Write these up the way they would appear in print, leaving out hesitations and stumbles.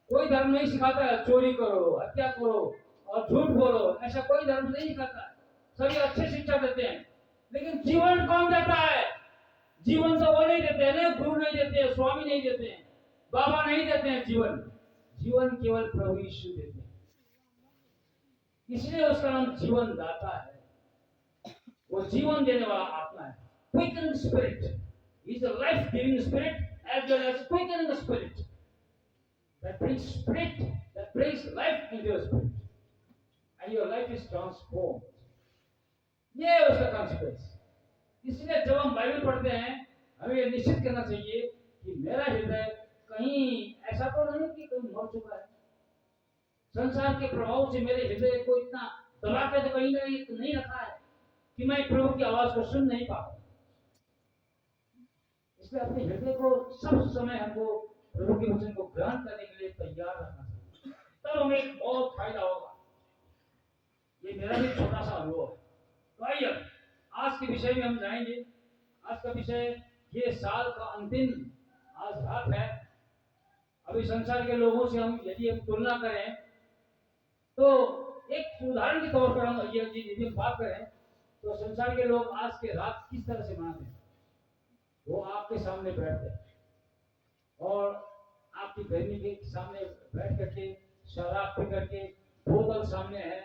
कोई धर्म नहीं सिखाता है चोरी करो, हत्या करो और झूठ बोलो, ऐसा कोई धर्म नहीं सिखाता है। सभी अच्छी शिक्षा देते हैं, लेकिन जीवन कौन देता है? जीवन तो वो नहीं देते हैं ना, गुरु नहीं देते हैं, स्वामी नहीं देते हैं, बाबा नहीं देते हैं जीवन। जीवन केवल प्रभु यीशु देते हैं, इसलिए उसका नाम जीवन दाता है। वो जीवन देने वाला आत्मा है। Quickening spirit is a life giving spirit as well as quickening spirit that brings spirit, that brings life into your spirit, and your life is transformed. ये है उसका कॉन्सिक्वेंस। इसलिए जब हम बाइबल पढ़ते हैं, हमें ये निश्चित करना चाहिए कि मेरा हृदय कहीं ऐसा तो नहीं कि कहीं मर चुका है। संसार के प्रभाव से मेरे हृदय को इतना दबा के तो कहीं नहीं रखा है कि मैं प्रभु की आवाज को सुन नहीं पा रहा। इसलिए अपने हृदय को सब समय हमको प्रभु के वचन को ग्रहण करने के लिए तैयार रखना चाहिए, तब हमें बहुत फायदा होगा। ये मेरा भी छोटा सा अनुभव है। तो आइए आज के विषय में हम जाएंगे। आज का विषय ये साल का अंतिम आज रात है। अभी संसार के लोगों से हम यदि हम तुलना करें तो एक उदाहरण के तौर पर हम यदि हम बात करें तो संसार के लोग आज के रात किस तरह से मनाते हैं। वो आपके सामने बैठते हैं और आपकी बहनी के सामने बैठ करके शराब पी करके, बोतल सामने है,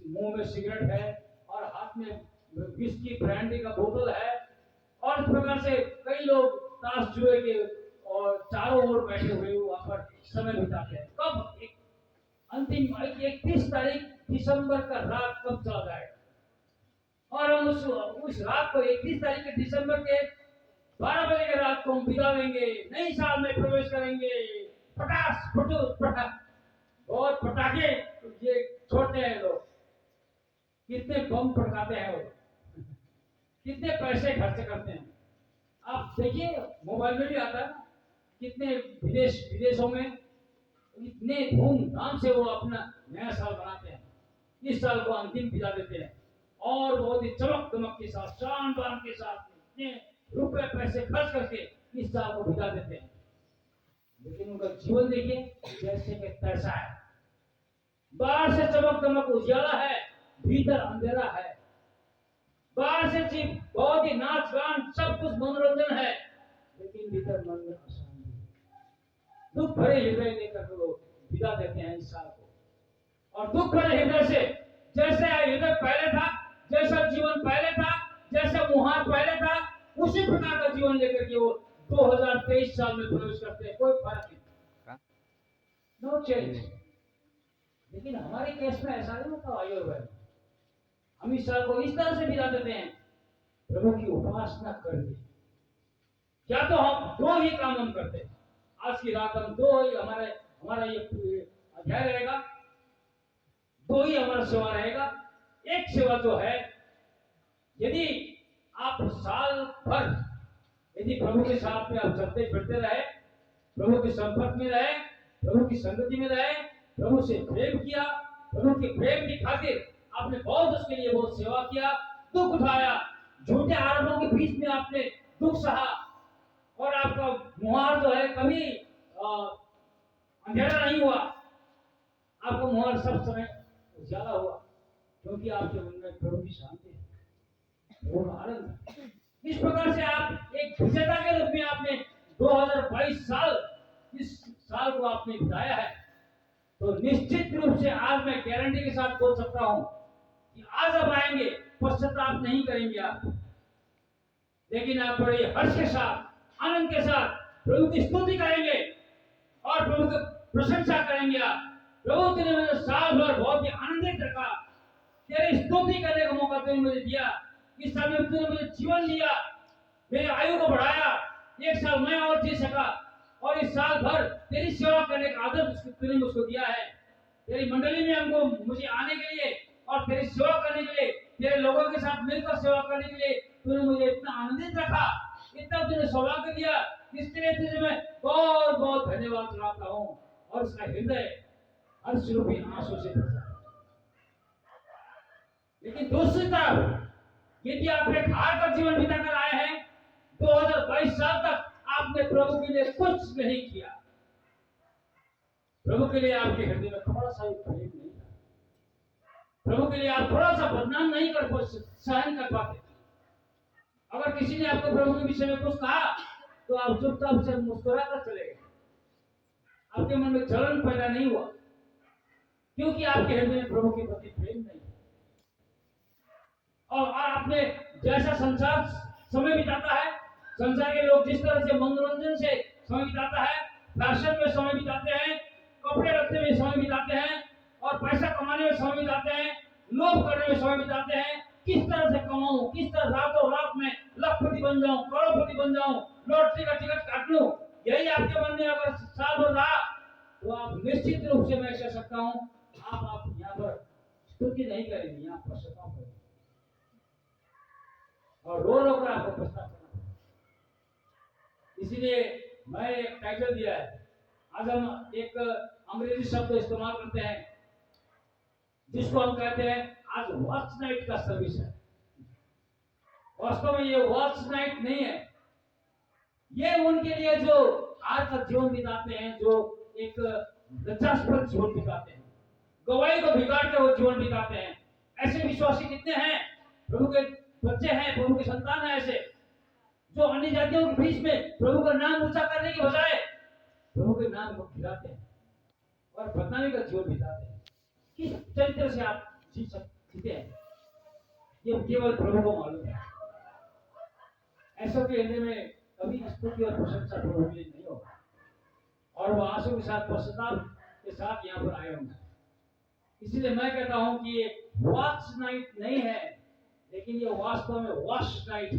मुंह में सिगरेट है और हाथ में विस्की ब्रांडी का बोतल है, और इस प्रकार से कई लोग ताश जुए के और चारों ओर बैठे हुए वहां पर समय बिताते हैं। कब एक अंतिम 31 तारीख दिसंबर का रात कब चला जाएगा, और हम उस रात को 31 तारीख के दिसंबर के 12 बजे के रात को हम बिता देंगे, नई साल में प्रवेश करेंगे। पटास फटूस पटाख और पटाखे ये छोड़ते हैं लोग, कितने बम फटकाते हैं वो, कितने पैसे खर्च करते हैं। आप देखिए मोबाइल में भी आता है, कितने विदेशों में इतने धूमधाम से वो अपना नया साल बनाते हैं, इस साल को अंतिम बिता देते हैं और बहुत ही चमक दमक के साथ, शान बान के साथ इतने रुपए पैसे खर्च करके इस साल को बिता देते हैं। लेकिन उनका जीवन देखिए जैसे कि तैसा है, बाहर से चमक दमक उजाला है, भीतर अंधेरा है। बाहर से चीज बहुत ही नाच गान सब कुछ मनोरंजन है, लेकिन भीतर मन में अशांति है। दुख भरे हृदय लेकर लोग विदा देते हैं इस साल को, और दुख भरे हृदय से, जैसे हृदय पहले था, जैसा जीवन पहले था, जैसा मुहार पहले था, उसी प्रकार का जीवन लेकर के वो 2023 साल में प्रवेश करते हैं। कोई फर्क नहीं, नो चेंज। लेकिन हमारे केस में ऐसा नहीं होता भाई और बहन। हम इस साल को इस तरह से बिता देते हैं, प्रभु की उपासना करके। क्या तो हम दो ही काम हम करते हैं। आज की रात हम दो ही हमारा ये अध्याय रहेगा, दो ही हमारा सेवा रहेगा। एक सेवा जो है, यदि आप साल भर यदि प्रभु के साथ में आप चलते फिरते रहे, प्रभु के संपर्क में रहे, प्रभु की संगति में रहे, प्रभु से प्रेम किया, प्रभु के प्रेम की खातिर आपने बहुत उसके लिए बहुत सेवा किया, दुख उठाया, झूठे आरोपों के बीच में आपने दुख सहा, और आपका मुहार जो है कभी अंधेरा नहीं हुआ, आपका मुहार सब समय उजाला हुआ, क्योंकि आपके मन में प्रभु की शांति है, प्रभु का आनंद है। इस प्रकार से आप एक विजेता के रूप में आपने 2022 साल, इस साल को आपने बिताया है। तो निश्चित रूप से आज मैं गारंटी के साथ बोल सकता हूं कि आज आप आएंगे, पश्चाताप नहीं करेंगे आप, लेकिन आप बड़े हर्ष के साथ, आनंद के साथ प्रभु की स्तुति करेंगे और प्रभु की प्रशंसा करेंगे। आप प्रभु ने मुझे साल भर बहुत ही आनंदित रखा, तेरी स्तुति करने का मौका तूने मुझे दिया, इस साल में तूने मुझे जीवन दिया, मेरी आयु को बढ़ाया, एक साल मैं और जी सका, और इस साल भर तेरी सेवा करने का आदर तूने मुझको दिया है। तेरी मंडली में हमको मुझे आने के लिए और तेरी सेवा करने के लिए, तेरे लोगों के साथ मिलकर सेवा करने के लिए तूने मुझे इतना आनंदित रखा, इतना तूने सौभाग्य दिया, इसके लिए तुझे मैं बहुत बहुत धन्यवाद चढ़ाता हूँ। और उसका हृदय हर्ष रूपी आंसू से भरा। लेकिन दूसरी तरफ यदि आप एक हार का जीवन बिताकर आए हैं, 2022 साल तक आपने प्रभु के लिए कुछ नहीं किया, प्रभु के लिए आपके हृदय में थोड़ा सा भी प्रेम नहीं था, प्रभु के लिए आप थोड़ा सा बदनाम नहीं कर सहन कर पाते। अगर किसी ने आपको प्रभु के विषय में कुछ कहा तो आप चुपचाप से मुस्कुरा कर चले गए, आपके मन में जलन पैदा नहीं हुआ, क्योंकि आपके हृदय में प्रभु के प्रति प्रेम नहीं। और आपने जैसा संसार समय बिताता है, संसार के लोग जिस तरह से मनोरंजन से समय बिताता है, फैशन में समय बिताते हैं, कपड़े रखने में समय बिताते हैं और पैसा कमाने में समय बिताते हैं, लोभ करने में समय बिताते हैं, किस तरह से कमाऊं, किस तरह रातों रात में लखपति बन जाऊं, करोड़पति बन जाऊं, लॉटरी का टिकट काट लूं, यही आपके मन में अगर साल भर रहा तो आप निश्चित रूप से मैं कह सकता हूं आप यहाँ पर स्तुति नहीं करेंगे, यहाँ पश्चाताप करेंगे और रो रो कर आपको पश्चाताप करना। इसीलिए मैं एक टाइटल दिया है। आज हम एक अंग्रेजी शब्द इस्तेमाल करते हैं जिसको हम कहते हैं आज वॉच नाइट का सर्विस है। वास्तव में ये वॉच नाइट नहीं है, ये उनके लिए जो आज का जीवन बिताते हैं, जो एक लज्जास्पद जीवन बिताते हैं, गवाही को बिगाड़ के वो जीवन बिताते हैं। ऐसे विश्वासी कितने हैं, प्रभु के बच्चे हैं, प्रभु के संतान हैं, ऐसे जो अन्य जातियों के बीच में प्रभु का नाम ऊंचा करने के बजाय प्रभु के नाम को गिराते हैं और बदनामी का जीवन बिताते हैं। किस चरित्र से आप जीते हैं ये केवल प्रभु को मालूम है। ऐसा के हृदय में कभी स्तुति और प्रशंसा प्रभु के लिए नहीं होगा और वो आंसू के साथ पश्चाताप के साथ यहाँ पर आए होंगे। इसलिए मैं कहता हूं कि ये वॉच नाइट नहीं है, लेकिन ये वास्तव में वॉश नाइट है।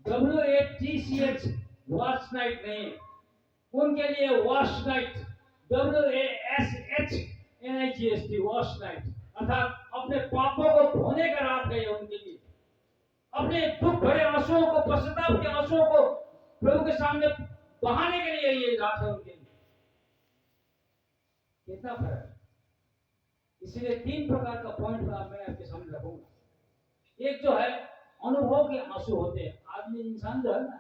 WATCH वॉच नाइट नहीं, उनके लिए wash night WASHNIGHT wash night, अर्थात अपने पापों को धोने का रात है उनके लिए। अपने दुख भरे आंसुओं को, पश्चाताप के आंसुओं को प्रभु के सामने बहाने के लिए ये रात है उनके लिए। कितना फर्क है। इसलिए 3 प्रकार का पॉइंट मैं आपके सामने रखूंगा। एक जो है अनुभव के आंसू होते हैं। आदमी इंसान जो है ना,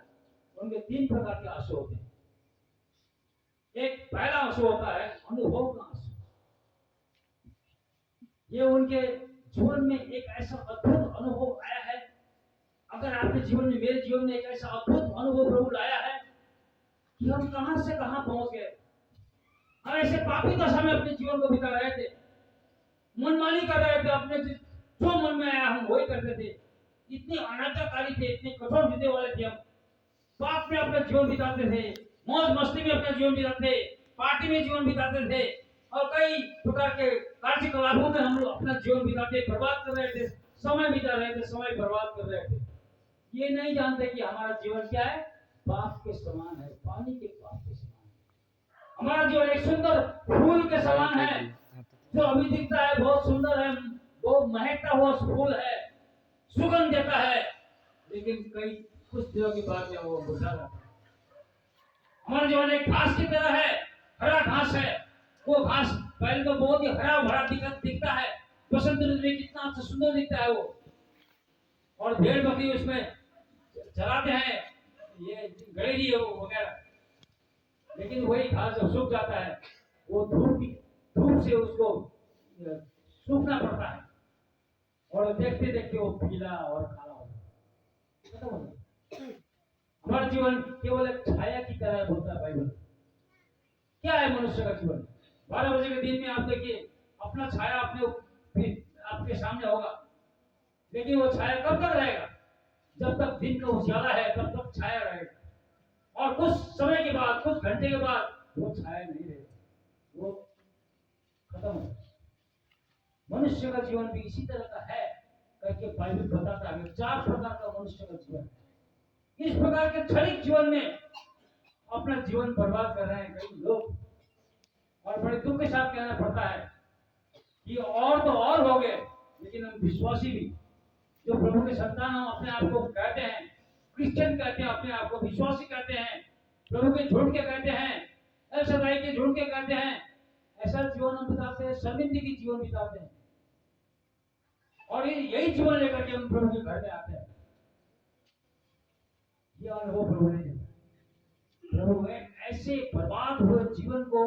उनके 3 प्रकार के आंसू होते हैं। एक पहला आंसू होता है अनुभव का आंसू। ये उनके जीवन में एक ऐसा अद्भुत अनुभव आया है। अगर आपके जीवन में, मेरे जीवन में एक ऐसा अद्भुत अनुभव प्रभु लाया है कि हम कहां से कहां पहुंच गए। हम ऐसे पापी दशा में अपने जीवन को बिता रहे थे, मनमानी कर रहे थे, अपने जो मन में आया हम वही करते थे, इतने अनाज्ञाकारी थे, इतने कठोर हृदय वाले थे। हम पाप में अपना जीवन बिताते थे, मौज मस्ती में अपना जीवन बिताते, पार्टी में जीवन बिताते थे और कई प्रकार के कार्यकलापों में हम लोग अपना जीवन बिताते, बर्बाद कर रहे थे, समय बिता रहे थे, समय बर्बाद कर रहे थे। ये नहीं जानते कि हमारा जीवन क्या है, पाप के समान है, पानी के पाप के समान है। हमारा जीवन एक सुंदर फूल के समान है, जो अभी दिखता है बहुत सुंदर है, बहुत महकता हुआ फूल है, सुगंध देता है, लेकिन कई कुछ दिनों के बाद में वो मुरझा जाता है। हमारा जीवन एक घास की तरह है, हरा घास है। वो घास पहले तो बहुत ही हरा भरा दिखता है, बसंत ऋतु में कितना अच्छा सुंदर दिखता है वो, और भेड़ बकरी उसमें चराते हैं, ये गड़ेरी वगैरह। लेकिन वही घास जब सूख जाता है, वो धूप से उसको सूखना पड़ता है और देखते देखते वो पीला और काला हो जाता है। हमारा जीवन केवल एक छाया की तरह होता है। बाइबल क्या है मनुष्य का जीवन? 12 बजे के दिन में आप देखिए, अपना छाया आपके सामने होगा, लेकिन वो छाया कब तक रहेगा? जब तक दिन का उजाला है तब तक छाया रहेगा, और कुछ समय के बाद, कुछ घंटे के बाद वो छाया नहीं रहेगा, वो खत्म हो जाएगा। मनुष्य का जीवन भी इसी तरह का है करके बाइबल बताता है। 4 प्रकार का मनुष्य का जीवन है। इस प्रकार के क्षणिक जीवन में अपना जीवन बर्बाद कर रहे हैं कई लोग, और बड़े दुख के साथ कहना पड़ता है कि और तो और हो गए, लेकिन हम विश्वासी भी, जो प्रभु के संतान हम अपने आप को कहते हैं, क्रिश्चियन कहते हैं, अपने आप को विश्वासी कहते हैं, प्रभु के झूठ के कहते हैं, एल शदाई के झूठ के कहते हैं, ऐसा जीवन हम बिताते हैं, शर्मिंदगी की जीवन बिताते हैं, और यही जीवन लेकर के हम प्रभु के घर में आते हैं। यह अनुभव प्रभु ने दिया। प्रभु एक ऐसे बर्बाद हुए जीवन को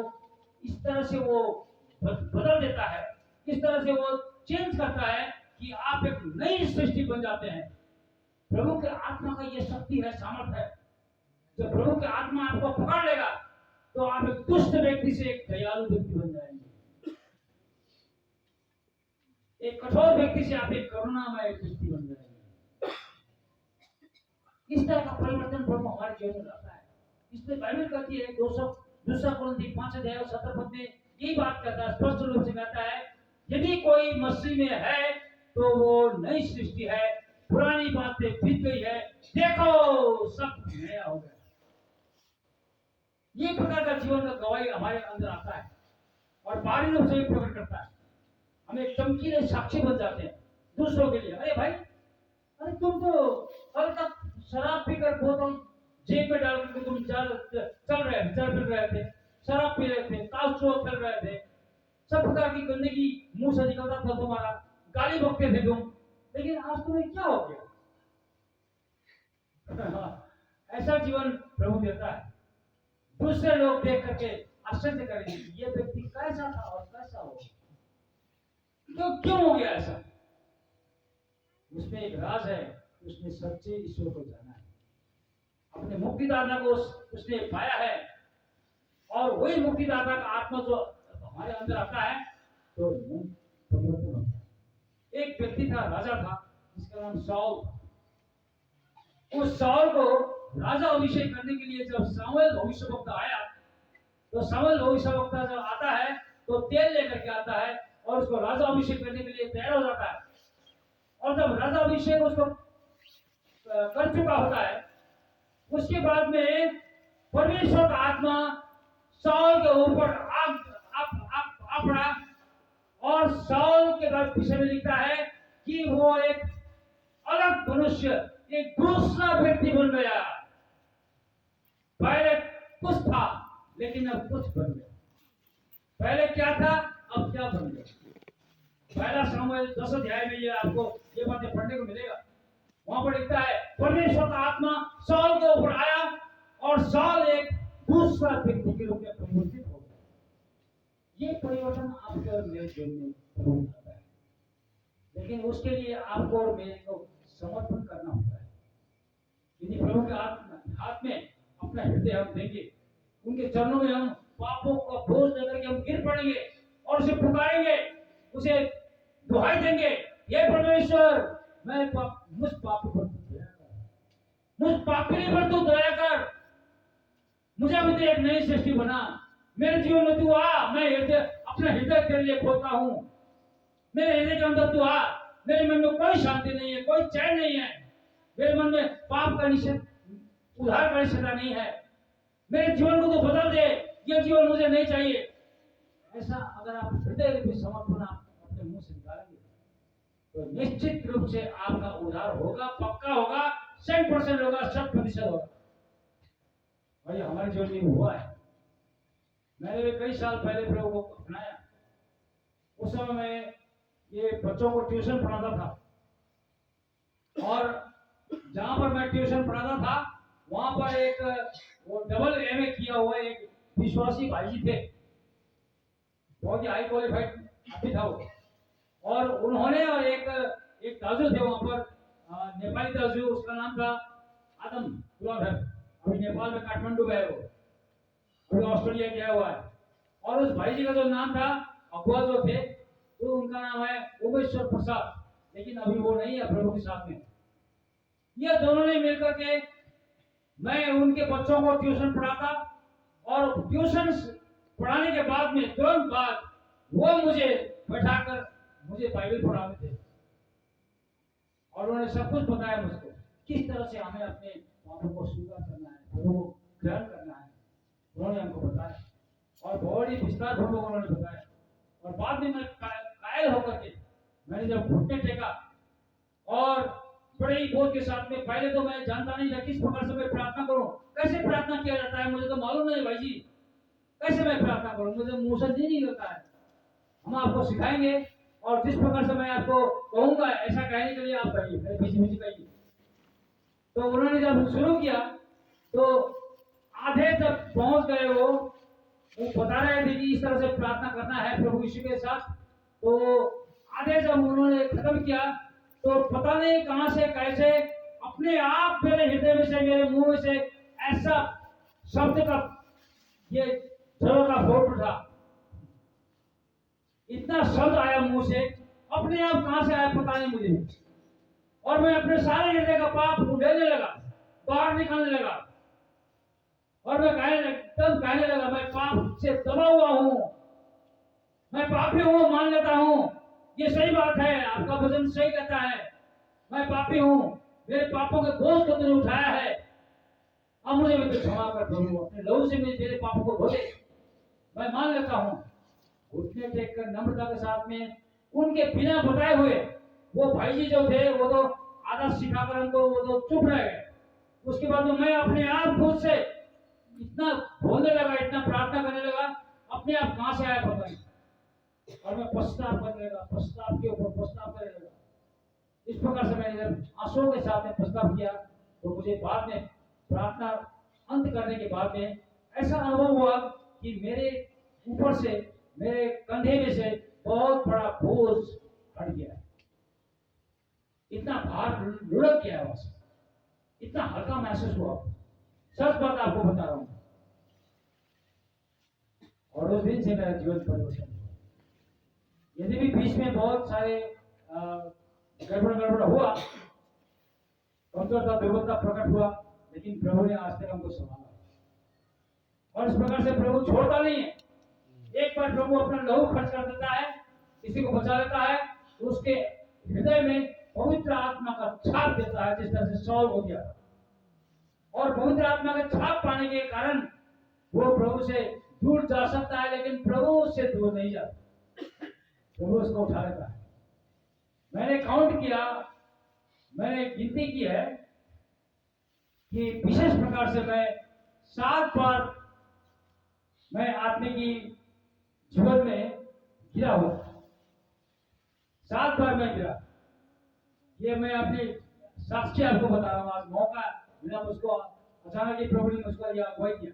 इस तरह से वो बदल देता है, इस तरह से वो चेंज करता है कि आप एक नई सृष्टि बन जाते हैं। प्रभु के आत्मा का ये शक्ति है, सामर्थ है। जब प्रभु के आत्मा आपको पकड़ लेगा तो आप एक दुष्ट व्यक्ति से एक दयालु व्यक्ति बन जाएंगे, एक कठोर व्यक्ति से आप एक करुणामय व्यक्ति बन जाएंगे। इस तरह का परिवर्तन प्रभु हमारे जीवन में लाता है। इसलिए बाइबल कहती है दूसरा कुरिन्थी 5:17 में यही बात करता है, स्पष्ट रूप से कहता है, यदि कोई मसीह में है तो वो नई सृष्टि है, पुरानी बातें बीत गई है, देखो सब नया हो गया। ये प्रकार का जीवन का गवाही हमारे अंदर आता है और बाहरी रूप से भी प्रकट करता है। हम एक चमकीले साक्षी बन जाते हैं दूसरों के लिए। अरे भाई, अरे तुम तो कल तक शराब पीकर बोतल जेब में डाल करके तुम चल फिर रहे थे, शराब पी रहे थे, ताश चोर खेल रहे थे, सब प्रकार की गंदगी मुंह से निकलता था तुम्हारा, गाली बकते थे तुम, लेकिन आज तुम्हें क्या हो गया? ऐसा जीवन प्रभु देता है। दूसरे लोग देख करके आश्चर्य करेंगे, ये व्यक्ति कैसा था और कैसा हो, क्यों हो गया ऐसा? उसमें एक राज है, उसने सच्चे ईश्वर को जाना है, अपने मुक्तिदाता को उसने पाया है, और वही मुक्तिदाता का आत्मा जो हमारे अंदर आता है तो परिवर्तन होता है। एक व्यक्ति था, राजा था, जिसका नाम शाऊल था। उस शाऊल को राजा अभिषेक करने के लिए जब सामुएल भविष्यवक्ता आया, तो सामुएल भविष्यवक्ता जब आता है तो तेल लेकर के आता है और उसको राजा अभिषेक करने के लिए तैयार हो जाता है। और जब राजा अभिषेक उसको कर चुका होता है, उसके बाद में परमेश्वर का आत्मा शाऊल के ऊपर आ पड़ा, और शाऊल के विषय में लिखता है कि वो एक अलग मनुष्य, एक दूसरा व्यक्ति बन गया। पहले कुछ था लेकिन अब कुछ बन गया। पहले क्या था, अब क्या बन गया। पहला सामुएल 10 अध्याय में ये आपको ये बातें पढ़ने को मिलेगा। वहां पर लिखता है, परमेश्वर का आत्मा शाऊल के ऊपर आया और शाऊल एक दूसरा व्यक्ति के रूप में परिवर्तित हो गया। ये परिवर्तन आपके और मेरे जीवन में प्रभु करता है, लेकिन उसके लिए आपको और मेरे को समर्पण करना होता है। यदि प्रभु के हाथ में अपना हृदय हम देंगे, उनके चरणों में हम पापों का बोझ लेकर के हम गिर पड़ेंगे और उसे पुकारेंगे, उसे दुहाई देंगे, हे परमेश्वर, मैं मुझ पापी पर तू दया कर, मुझ पापी पर तू दया कर, मुझे भी एक नई सृष्टि बना, मेरे जीवन में तू आ, मैं अपना हृदय तेरे लिए खोलता हूँ, मेरे हृदय के अंदर तू आ, मेरे मन में कोई शांति नहीं है, कोई चैन नहीं है, मेरे मन में पाप का निषेध, उधार का निषेध नहीं है, मेरे जीवन को तो बदल दे, ये जीवन मुझे नहीं चाहिए। ऐसा अगर आप हृदय में समर्पण अपने मुंह से निकालेंगे तो निश्चित रूप से आपका उद्धार होगा, पक्का होगा, 100% होगा, 100% होगा। और ये हमारे जीवन में हुआ है। मैंने भी कई साल पहले प्रभु को अपनाया। उस समय मैं ये बच्चों को ट्यूशन पढ़ाता था, और जहां पर मैं ट्यूशन पढ़ाता था वहां पर एक वो डबल एमए किया हुआ एक विश्वासी भाई जी थे, बहुत ही हाई क्वालिफाइड आदमी था वो। और उन्होंने और एक दाजू थे वहां पर, नेपाली दाजू, उसका नाम था आदम कुलाधर, अभी नेपाल में काठमांडू में है वो, अभी ऑस्ट्रेलिया गया हुआ है। और उस भाई जी का जो नाम था, अगुआ जो थे, तो उनका नाम है उमेश्वर प्रसाद, लेकिन अभी वो नहीं है प्रभु के साथ में। ये दोनों ने मिलकर के, मैं उनके बच्चों को ट्यूशन पढ़ाता, और ट्यूशन पढ़ाने के बाद में तुरंत बाद वो मुझे बैठाकर मुझे बाइबल पढ़ाते थे, और उन्होंने सब कुछ बताया मुझको, किस तरह से हमें अपने पापों को स्वीकार करना है, प्रभु को ग्रहण करना है, उन्होंने हमको बताया, और बहुत ही विस्तार पूर्वक उन्होंने बताया। और बाद में मैं कायल होकर के मैंने जब घुटने टेका, और बड़े ही बोझ के साथ में, पहले तो मैं जानता नहीं था किस प्रकार से मैं प्रार्थना करूं, कैसे प्रार्थना किया जाता है, मुझे तो मालूम नहीं भाई जी, कैसे मैं प्रार्थना करूं, मुझे मुंह से नहीं होता है। हम आपको सिखाएंगे, और जिस प्रकार से मैं आपको कहूंगा ऐसा कहने के लिए आप कहिए, बीच कहिए। तो उन्होंने जब शुरू किया तो आधे तक पहुंच गए वो बता रहे थे कि इस तरह से प्रार्थना करना है प्रभु यीशु के साथ। तो आधे जब उन्होंने खत्म किया तो पता नहीं कहां से कैसे अपने आप मेरे हृदय में से, मेरे मुंह में से ऐसा शब्द का ये जड़ का फोट उठा, इतना शब्द आया मुंह से, अपने आप कहां से आया पता नहीं मुझे। और मैं अपने सारे हृदय का पाप उड़ेने लगा, बाहर निकलने लगा, और मैं कहने लगा मैं पाप से दबा हुआ हूं, मैं पापी हूं, मान लेता हूं, ये सही बात है, आपका वचन सही कहता है, मैं पापी हूं, मेरे पापों के बोझ को तूने उठाया है, अब मुझे भी तो क्षमा कर प्रभु, अपने लहू से मेरे पापों को धो दे, मैं मान लेता हूं। घुटने टेक कर नम्रता के साथ में उनके बिना बताए हुए वो भाई जी जो थे वो तो आधा सिखाकर हमको वो तो चुप रह गए। उसके बाद तो मैं अपने आप खुद से इतना बोलने लगा, इतना प्रार्थना करने लगा, अपने आप कहां से आया पता नहीं, और मैं पछताव करने लगा, पछताव के ऊपर पछताव करने लगा। इस प्रकार से मैंने जब आंसुओं के साथ में पछताव किया तो मुझे बाद में प्रार्थना अंत करने के बाद में ऐसा अनुभव हुआ कि मेरे ऊपर से, मेरे कंधे में से बहुत बड़ा बोझ हट गया, इतना भार लुढ़क गया, बस इतना हल्का महसूस हुआ। सच बात आपको बता रहा हूं, और उस दिन से मेरा जीवन परिवर्तन हुआ। यदि भी बीच में बहुत सारे गड़बड़ हुआ, कमजोरता दुर्बलता प्रकट हुआ, लेकिन प्रभु ने आज तक हमको संभाला, और इस प्रकार से प्रभु छोड़ता नहीं है। एक बार प्रभु अपना लहू खर्च कर देता है, किसी को बचा लेता है, तो उसके हृदय में पवित्र आत्मा का छाप देता है, जिस तरह से सौल हो गया। और पवित्र आत्मा का छाप पाने के कारण वो प्रभु से दूर जा सकता है, लेकिन प्रभु उससे दूर नहीं जाता, प्रभु उसको उठा लेता है। मैंने काउंट किया, मैंने गिनती की है कि विशेष प्रकार से मैं 7 बार मैं आत्मिकी जीवन में गिरा हुआ, 7 बार मैं गिरा। ये मैं अपनी साक्षी आपको बता रहा हूं, आज मौका मिला मुझको, अचानक ही प्रभु ने मुझको यह अगुवाई किया।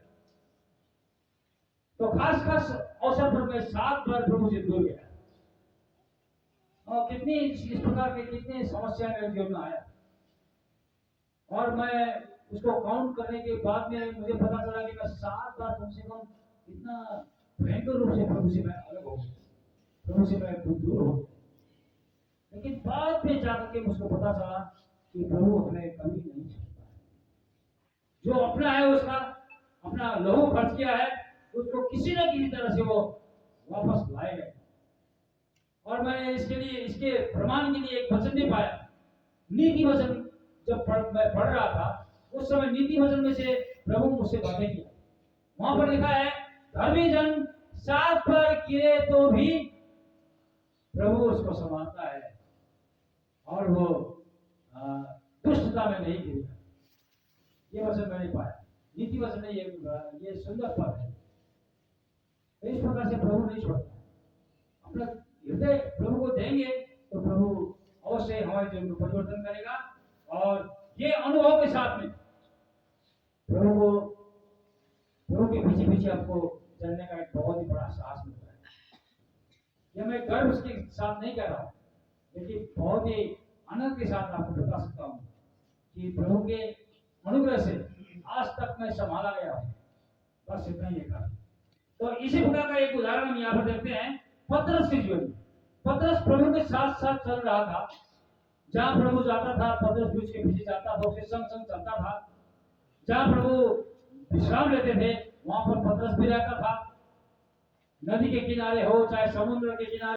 तो खास अवसर पर मैं 7 बार प्रभु से दूर गया, और कितनी इस प्रकार के कितनी समस्या मेरे जीवन में आया, और मैं उसको काउंट करने के बाद में मुझे पता चला कि मैं 7 बार कम से कम इतना भयंकर रूप से प्रभु से मैं अलग हो, प्रभु से मैं दूर हो। लेकिन बाद में जाकर के मुझको पता चला कि प्रभु हमें कभी नहीं छोड़ता है, जो अपना है उसका अपना लहू खर्च किया है, उसको किसी न किसी तरह से वो वापस लाएगा। और मैंने इसके लिए, इसके प्रमाण के लिए एक वचन भी पाया, नीति वचन। जब मैं पढ़ रहा था उस समय नीति वचन में से प्रभु मुझसे बातें किया, वहां पर लिखा है, धर्मी जन 7 बार गिरे तो भी प्रभु उसको संभालता है, और वो दुष्टता में नहीं गिरेगा। ये वचन मैंने पाया, नीति वचन में ये सुंदर पद है। इस प्रकार से प्रभु नहीं छोड़ता, अपना हृदय प्रभु को देंगे तो प्रभु अवश्य हमारे जीवन को परिवर्तन करेगा। और ये अनुभव के साथ में प्रभु के पीछे पीछे आपको चलने का एक बहुत ही बड़ा साहस मिलता है। ये मैं गर्व के साथ नहीं कह रहा हूं, लेकिन बहुत ही आनंद के साथ आपको बता सकता हूं कि प्रभु के अनुग्रह से आज तक मैं संभाला गया हूं, बस इतना ही कहा। तो इसी प्रकार का एक उदाहरण हम यहाँ पर देखते हैं पतरस के जीवन में। पतरस प्रभु के साथ साथ चल रहा था, जहां प्रभु जाता था पतरस भी उसके पीछे जाता था, उसके संग संग चलता था। जहां प्रभु विश्राम लेते थे वहां पर पतरस भी रहता था, नदी के किनारे हो चाहे समुद्र के किनारे।